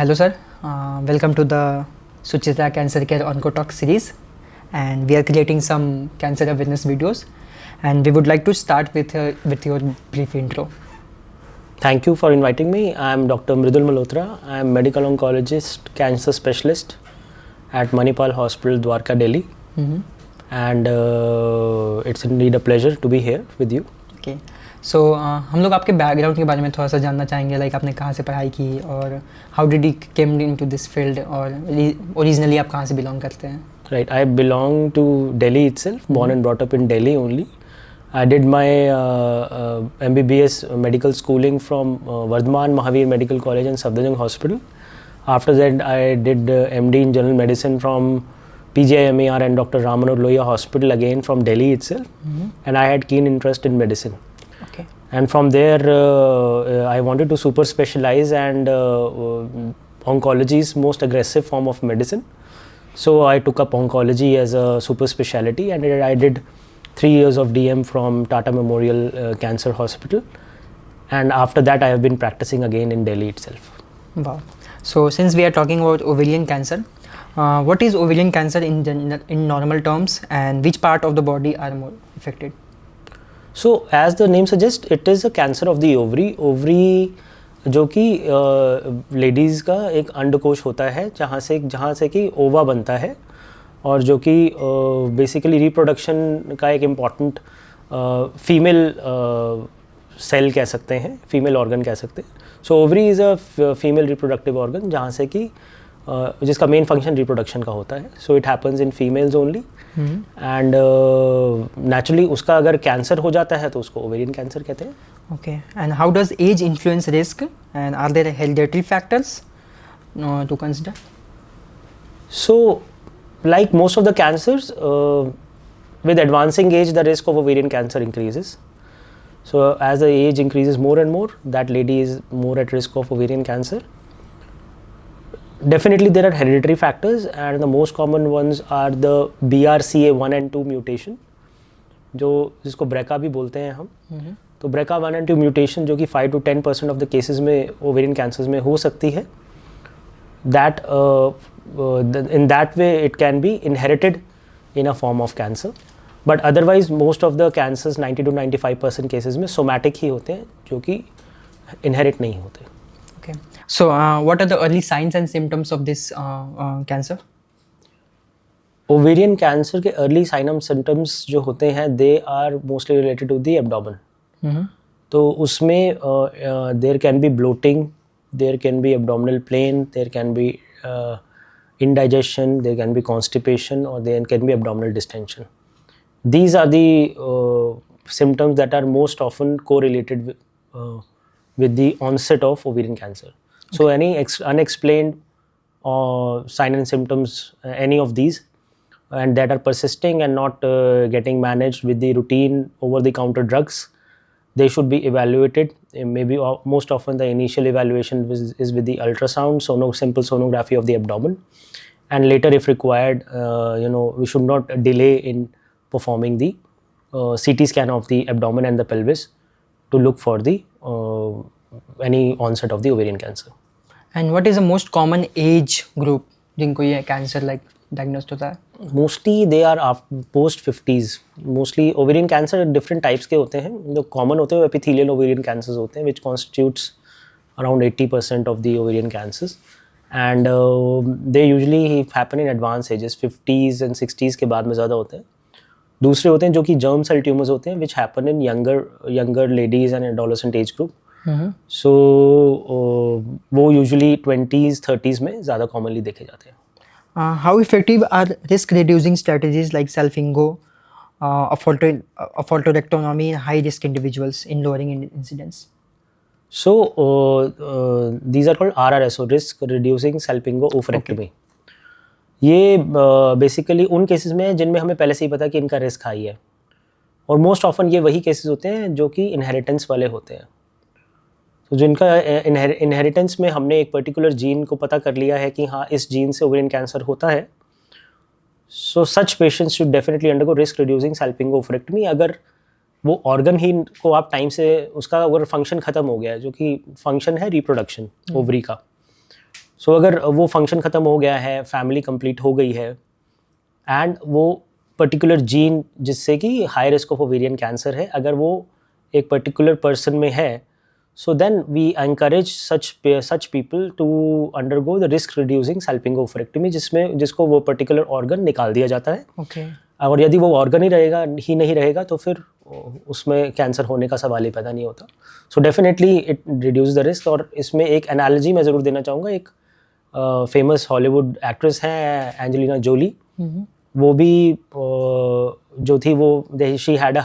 Hello, sir. Welcome to the Suchitra Cancer Care Oncotalk series, and we are creating some cancer awareness videos. And we would like to start with your brief intro. Thank you for inviting me. I am Dr. Mridul Malhotra. I am medical oncologist, cancer specialist at Manipal Hospital, Dwarka, Delhi. And it's indeed a pleasure to be here with you. Okay. So हम लोग आपके background के बारे में थोड़ा सा जानना चाहेंगे, लाइक आपने कहाँ से पढ़ाई की और how did you came into this field, और ओरिजिनली आप कहाँ से बिलोंग करते हैं? Right, I belong to Delhi itself, born and brought up in Delhi only. I did my MBBS medical schooling from Vardhman Mahavir Medical College and Safdarjung Hospital. After that, I did MD in General Medicine from PGIMER and Dr. Ram Manohar Lohia Hospital, again from Delhi itself. And I had keen interest in medicine. Okay. And from there, I wanted to super specialize, and oncology is most aggressive form of medicine. So I took up oncology as a super specialty, and I did 3 years of DM from Tata Memorial Cancer Hospital. And after that, I have been practicing again in Delhi itself. Wow. So since we are talking about ovarian cancer, what is ovarian cancer in normal terms, and which part of the body are more affected? So as the name suggests, it is a cancer of the ovary. Ovary जो कि ladies का एक अंडकोश होता है जहाँ से कि ओवा बनता है, और जो कि बेसिकली रिप्रोडक्शन का एक इम्पॉर्टेंट फीमेल सेल कह सकते हैं, फीमेल ऑर्गन कह सकते हैं. So ovary is a female reproductive organ जहाँ से कि जिसका मेन फंक्शन रिप्रोडक्शन का होता है. So it happens in females only, and naturally उसका अगर कैंसर हो जाता है तो उसको ओवेरियन कैंसर कहते हैं. Okay. And how does age influence risk, and are there hereditary factors to consider? So, like most of the cancers, with advancing age, the risk of ovarian cancer increases. So, as the age increases more and more, that lady is more at risk of ovarian cancer. Definitely, there are hereditary factors, and the most common ones are the BRCA1 and 2 mutation, जो जिसको BRCA भी बोलते हैं हम. तो BRCA1 and 2 mutation जो कि 5 to 10% of the cases में ओवेरियन कैंसर्स में हो सकती है, that in that way it can be inherited in a form of cancer. But otherwise most of the cancers 90 to 95% cases में सोमैटिक ही होते हैं, जो कि इनहेरिट नहीं होते. Okay. So what are the early signs and symptoms of this cancer? Ovarian cancer के early sign and symptoms जो होते हैं, they are mostly related to the abdomen. तो उसमें there can be bloating, there can be abdominal pain, there can be indigestion, there can be constipation, or there can be abdominal distension. These are the symptoms that are most often correlated with the onset of ovarian cancer. Okay. So any unexplained sign and symptoms, any of these, and that are persisting and not getting managed with the routine over-the-counter drugs, they should be evaluated. Maybe most often the initial evaluation is with the ultrasound, simple sonography of the abdomen, and later if required, we should not delay in performing the CT scan of the abdomen and the pelvis to look for the any onset of the ovarian cancer. And what is the most common age group जिनको ये cancer like diagnosed होता है? Mostly they are post 50s. Mostly ovarian cancer different types के होते हैं. जो common होते हैं epithelial ovarian cancers होते हैं, which constitutes around 80% of the ovarian cancers, and they usually happen in advanced ages, 50s and 60s के बाद में ज़्यादा होते हैं. दूसरे होते हैं जो कि germ cell tumors होते हैं, which happen in younger ladies and adolescent age group. So वो usually 20s 30s में ज़्यादा commonly देखे जाते हैं. How effective are risk-reducing strategies like self-ingo, oophorectomy in high-risk individuals in lowering incidence? So these are called RRS, so risk-reducing self-ingo oophorectomy. ये basically उन cases में है जिनमें हमें पहले से ही पता है कि इनका रिस्क हाई है, और मोस्ट ऑफन ये वही केसेस होते हैं जो कि इनहेरिटेंस वाले होते हैं. तो जिनका इनहेरिटेंस में हमने एक पर्टिकुलर जीन को पता कर लिया है कि हाँ इस जीन से ओवेरियन कैंसर होता है, so such patients should definitely undergo risk reducing salpingo oophorectomy. अगर वो ऑर्गन ही को आप टाइम से उसका अगर फंक्शन ख़त्म हो गया है, जो कि फंक्शन है रिप्रोडक्शन ओवरी का, सो अगर वो फंक्शन ख़त्म हो गया है, फैमिली कंप्लीट हो गई है, एंड वो पर्टिकुलर जीन जिससे कि high risk of ovarian cancer है, अगर वो एक पर्टिकुलर पर्सन में है, so then we encourage such people to undergo the risk reducing salpingo-oophorectomy, जिसको वो पर्टिकुलर ऑर्गन निकाल दिया जाता है. Okay. और यदि वो ऑर्गन ही नहीं रहेगा तो फिर उसमें कैंसर होने का सवाल ही पैदा नहीं होता. So definitely it reduce the risk. और इसमें एक एनालॉजी मैं ज़रूर देना चाहूँगा. एक फेमस हॉलीवुड एक्ट्रेस हैं एंजेलिना जोली. वो भी जो थी वो she had a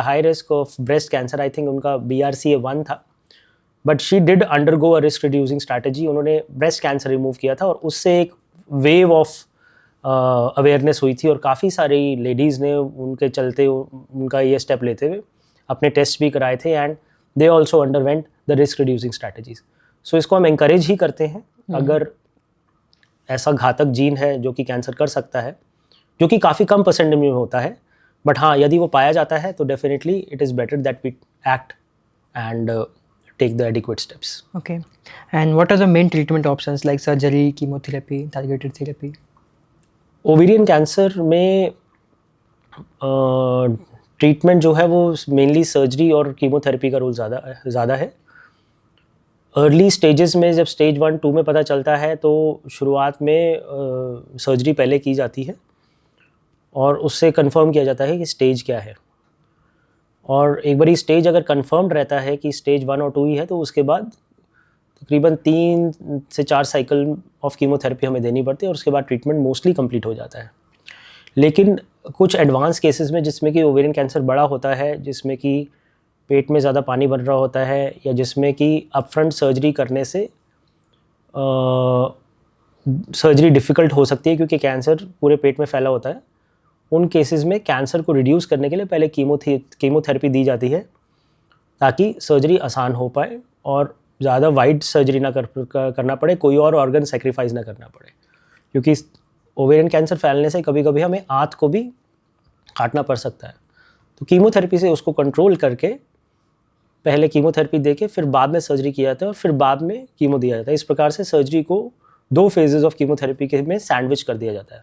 high risk of breast cancer. I think उनका BRCA1 था, but she did undergo a risk reducing strategy. उन्होंने ब्रेस्ट कैंसर रिमूव किया था और उससे एक वेव ऑफ अवेयरनेस हुई थी और काफ़ी सारी लेडीज़ ने उनके चलते उनका ये स्टेप लेते हुए अपने टेस्ट भी कराए थे, and they also underwent the risk reducing strategies. So इसको हम encourage ही करते हैं. अगर ऐसा घातक जीन है जो कि कैंसर कर सकता है, जो कि काफ़ी कम परसेंट में होता है, बट हाँ यदि वो पाया जाता है तो definitely it is better that we act and take the adequate steps. Okay. And what are the main treatment options like surgery, chemotherapy, targeted therapy? Ovarian cancer में ट्रीटमेंट जो है वो मेनली सर्जरी और कीमोथेरेपी का role ज़्यादा है. Early stages में जब स्टेज 1, 2 में पता चलता है तो शुरुआत में सर्जरी पहले की जाती है और उससे कंफर्म किया जाता है कि स्टेज क्या है. और एक बारी स्टेज अगर कंफर्म्ड रहता है कि स्टेज 1 और 2 ही है तो उसके बाद तकरीबन 3 से 4 साइकिल ऑफ कीमोथेरेपी हमें देनी पड़ती है और उसके बाद ट्रीटमेंट मोस्टली कंप्लीट हो जाता है. लेकिन कुछ एडवांस केसेस में जिसमें कि ओवेरियन कैंसर बड़ा होता है, जिसमें कि पेट में ज़्यादा पानी बन रहा होता है, या जिसमें कि अपफ्रंट सर्जरी करने से सर्जरी डिफ़िकल्ट हो सकती है क्योंकि कैंसर पूरे पेट में फैला होता है, उन केसेस में कैंसर को रिड्यूस करने के लिए पहले कीमोथेरेपी दी जाती है ताकि सर्जरी आसान हो पाए और ज़्यादा वाइड सर्जरी ना करना पड़े, कोई और ऑर्गन सेक्रीफाइस ना करना पड़े. क्योंकि ओवेरियन कैंसर फैलने से कभी कभी हमें आंत को भी काटना पड़ सकता है. तो कीमोथेरेपी से उसको कंट्रोल करके पहले कीमोथेरेपी देके फिर बाद में सर्जरी किया जाता है और फिर बाद में कीमो दिया जाता है. इस प्रकार से सर्जरी को 2 फेजेस ऑफ कीमोथेरेपी के में सैंडविच कर दिया जाता है.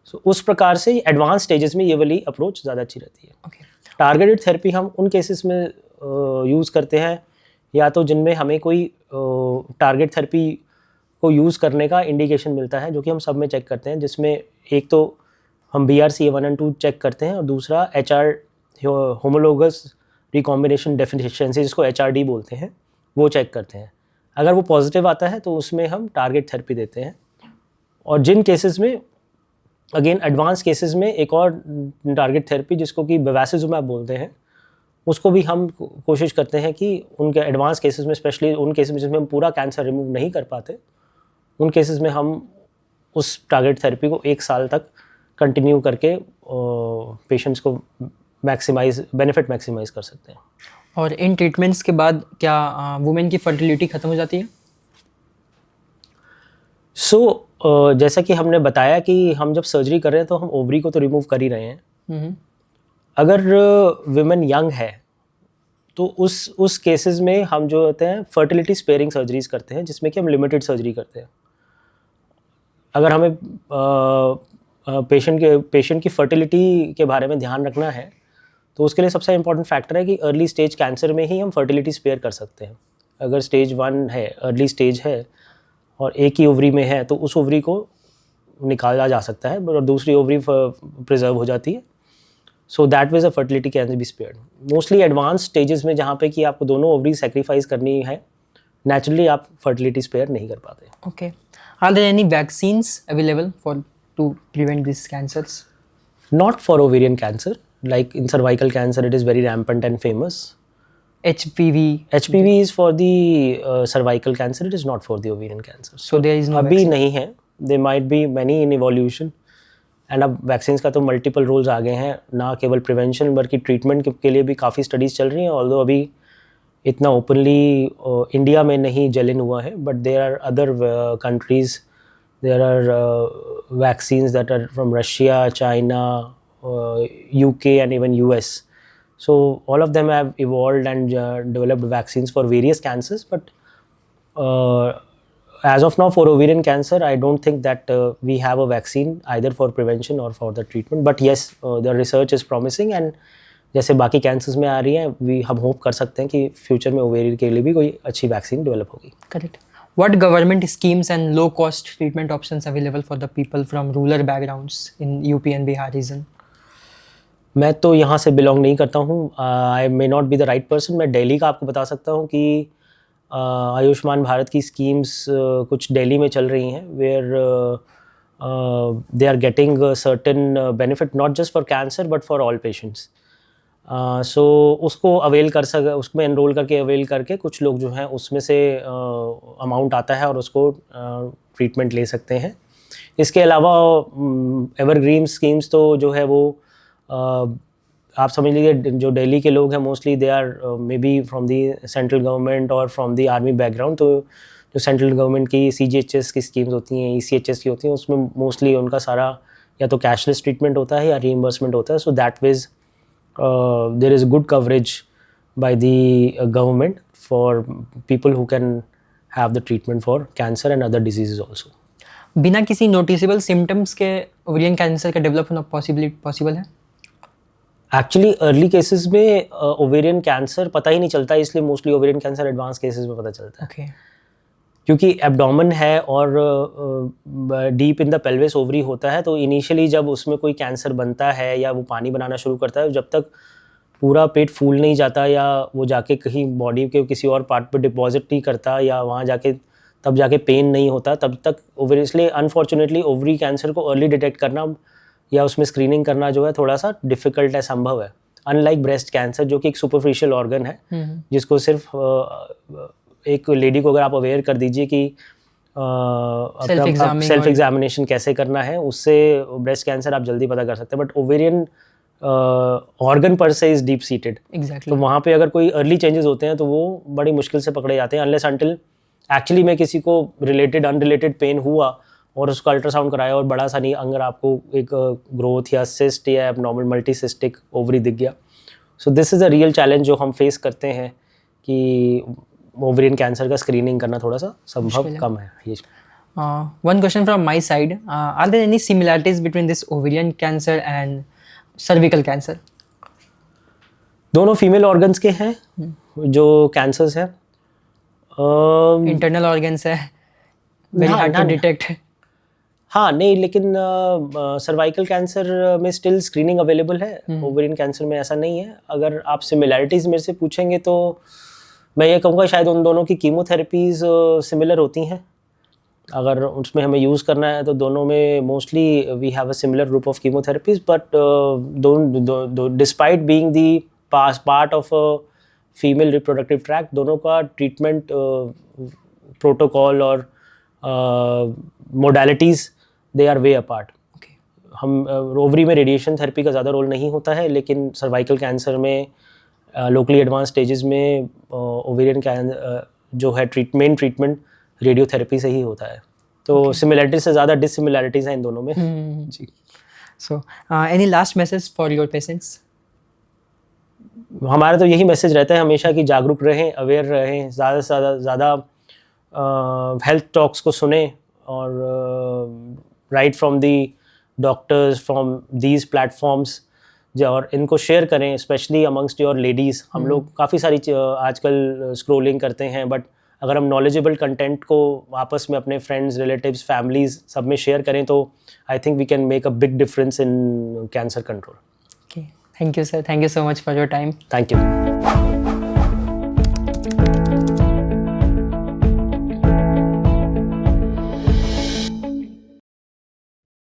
सो उस प्रकार से एडवांस स्टेजेस में ये वाली अप्रोच ज़्यादा अच्छी रहती है. टारगेटेड थेरेपी हम उन केसेस में यूज़ करते हैं या तो जिनमें हमें कोई टारगेट थेरेपी को यूज़ करने का इंडिकेशन मिलता है, जो कि हम सब में चेक करते हैं, जिसमें एक तो हम BRCA1 और 2 चेक करते हैं और दूसरा HR होमोलोगस रिकॉम्बिनेशन डेफिशिएंसी जिसको HRD बोलते हैं, वो चेक करते हैं. अगर वो पॉजिटिव आता है तो उसमें हम टारगेट थेरेपी देते हैं. और जिन केसेस में अगेन एडवांस केसेस में एक और टारगेट थेरेपी जिसको कि बेवासिजुमैब बोलते हैं, उसको भी हम कोशिश करते हैं कि उनके एडवांस केसेस में, स्पेशली उन केसेस में जिसमें हम पूरा कैंसर रिमूव नहीं कर पाते, उन केसेस में हम उस टारगेट थेरेपी को 1 साल तक कंटिन्यू करके पेशेंट्स को बेनिफिट मैक्सिमाइज कर सकते हैं. और इन ट्रीटमेंट्स के बाद क्या वुमेन की फर्टिलिटी ख़त्म हो जाती है? जैसा कि हमने बताया कि हम जब सर्जरी कर रहे हैं तो हम ओवरी को तो रिमूव कर ही रहे हैं. अगर विमेन यंग है तो उस केसेस में हम जो होते हैं फर्टिलिटी स्पेयरिंग सर्जरीज करते हैं, जिसमें कि हम लिमिटेड सर्जरी करते हैं. अगर हमें पेशेंट की फर्टिलिटी के बारे में ध्यान रखना है तो उसके लिए सबसे इम्पॉर्टेंट फैक्टर है कि अर्ली स्टेज कैंसर में ही हम फर्टिलिटी स्पेयर कर सकते हैं. अगर स्टेज 1 है, अर्ली स्टेज है और एक ही ओवरी में है तो उस ओवरी को निकाला जा सकता है और दूसरी ओवरी प्रिजर्व हो जाती है. So that ways a fertility can be spared. Mostly advance stages में जहाँ पे कि आपको दोनों ओवरी सेक्रीफाइस करनी है, नेचुरली आप फर्टिलिटी स्पेयर नहीं कर पाते. Okay. Are there any vaccines available for to prevent this cancers? Not for ovarian cancer. Like in cervical cancer, it is very rampant and famous. HPV is for the cervical cancer. It is not for the ovarian cancer. So there is no अभी vaccine? नहीं है. There might be many in evolution. And अब vaccines का तो multiple roles आ गए हैं, ना केवल प्रिवेंशन बल्कि ट्रीटमेंट के लिए भी काफ़ी स्टडीज़ चल रही हैं. ऑल्दो अभी इतना ओपनली इंडिया में नहीं जेलिन हुआ है, but there are other countries, there are vaccines that are from Russia, China, UK and even US. So all of them have evolved and developed vaccines for various cancers, but as of now for ovarian cancer, I don't think that we have a vaccine either for prevention or for the treatment. But yes, the research is promising, and जैसे बाकी cancers में आ रही हैं, हम hope कर सकते हैं कि future में ovarian के लिए भी कोई अच्छी vaccine develop होगी. Correct. What government schemes and low-cost treatment options available for the people from rural backgrounds in UP and Bihar region? मैं तो यहाँ से बिलोंग नहीं करता हूँ. I may not be the right person. मैं दिल्ली का आपको बता सकता हूँ कि आयुष्मान भारत की स्कीम्स कुछ दिल्ली में चल रही हैं, where they are getting certain benefit not just for cancer but for all patients. So उसको अवेल कर उसमें एनरोल करके अवेल करके कुछ लोग जो हैं उसमें से अमाउंट आता है और उसको ट्रीटमेंट ले सकते हैं. इसके अलावा एवरग्रीन स्कीम्स तो जो है वो आप समझ लीजिए जो दिल्ली के लोग हैं mostly they are may be from the central government और फ्रॉम दी आर्मी बैकग्राउंड. तो जो सेंट्रल गवर्नमेंट की CGHS की स्कीम्स होती हैं, ECHS की होती हैं, उसमें मोस्टली उनका सारा या तो कैशलेस ट्रीटमेंट होता है या रीइम्बर्समेंट होता है. So that ways there is good coverage by the government for people who can have the treatment for cancer and other diseases also. बिना किसी नोटिसेबल सिम्टम्स के ओवेरियन कैंसर का डेवलप होना पॉसिबल है? एक्चुअली अर्ली केसेस में ovarian cancer पता ही नहीं चलता, इसलिए mostly ovarian cancer advance cases में पता चलता है. Okay. क्योंकि एब्डोमेन है और deep in the pelvis ovary होता है, तो इनिशियली जब उसमें कोई कैंसर बनता है या वो पानी बनाना शुरू करता है, जब तक पूरा पेट फूल नहीं जाता या वो जाके कहीं बॉडी के किसी और पार्ट पे डिपॉजिट नहीं करता या वहाँ जाके तब जाके पेन नहीं होता, तब तक ओवरी. इसलिए अनफॉर्चुनेटली ओवरी कैंसर को अर्ली डिटेक्ट करना या उसमें स्क्रीनिंग करना जो है थोड़ा सा डिफ़िकल्ट है, संभव है. अनलाइक ब्रेस्ट कैंसर जो कि एक सुपरफिशियल ऑर्गन है, जिसको सिर्फ एक लेडी को अगर आप अवेयर कर दीजिए कि सेल्फ एग्जामिनेशन कैसे करना है, उससे ब्रेस्ट कैंसर आप जल्दी पता कर सकते हैं. बट ओवेरियन ऑर्गन पर से इज़ डीप सीटेड. एग्जैक्टली. तो वहाँ पे अगर कोई अर्ली चेंजेस होते हैं तो वो बड़ी मुश्किल से पकड़े जाते हैं, अनलेस अनटिल एक्चुअली में किसी को अनरिलेटेड पेन हुआ और उसका अल्ट्रासाउंड कराया और बड़ा सा नहीं, अगर आपको एक ग्रोथ या सिस्ट या एबनॉर्मल मल्टीसिस्टिक ओवरी दिख गया. So this is a real challenge जो हम फेस करते हैं कि ओवरियन कैंसर का स्क्रीनिंग करना थोड़ा सा संभव कम है. One question from my side. Are there any similarities between this ovarian cancer and cervical cancer? दोनों फीमेल ऑर्गन्स के हैं जो कैंसर्स हैं. इंटरनल ऑर्गन्स है, वेरी हार्ड टू डिटेक्ट. हाँ नहीं, लेकिन सर्वाइकल कैंसर में स्टिल स्क्रीनिंग अवेलेबल है. ओवेरियन कैंसर में ऐसा नहीं है. अगर आप सिमिलैरिटीज़ मेरे से पूछेंगे तो मैं ये कहूँगा शायद उन दोनों की कीमोथेरेपीज़ सिमिलर होती हैं. अगर उसमें हमें यूज़ करना है तो दोनों में mostly we have a similar group of chemotherapies, but despite being the part of female reproductive tract, दोनों का ट्रीटमेंट प्रोटोकॉल और modalities they are way apart. हम ओवरी में रेडिएशन थेरेपी का ज़्यादा रोल नहीं होता है, लेकिन सर्वाइकल कैंसर में लोकली एडवांस स्टेजेस में ओवेरियन जो है मेन ट्रीटमेंट रेडियोथेरेपी से ही होता है. तो सिमिलैरिटीज से ज़्यादा डिससिमिलैरिटीज़ हैं इन दोनों में. जी. So any last message for your patients? हमारा तो यही मैसेज रहता है हमेशा कि जागरूक रहें, अवेयर रहें, ज़्यादा से ज़्यादा हेल्थ टॉक्स को सुने और right from the doctors from these platforms, और इनको शेयर करें स्पेशली अमंगस्ट योर लेडीज़. हम लोग काफ़ी सारी आजकल स्क्रोलिंग करते हैं, बट अगर हम नॉलेजेबल कंटेंट को आपस में अपने फ्रेंड्स, रिलेटिव्स, फैमिलीज़ सब में शेयर करें तो I think we can make a big difference in cancer control. Okay. Thank you, sir. Thank you so much for your time. Thank you.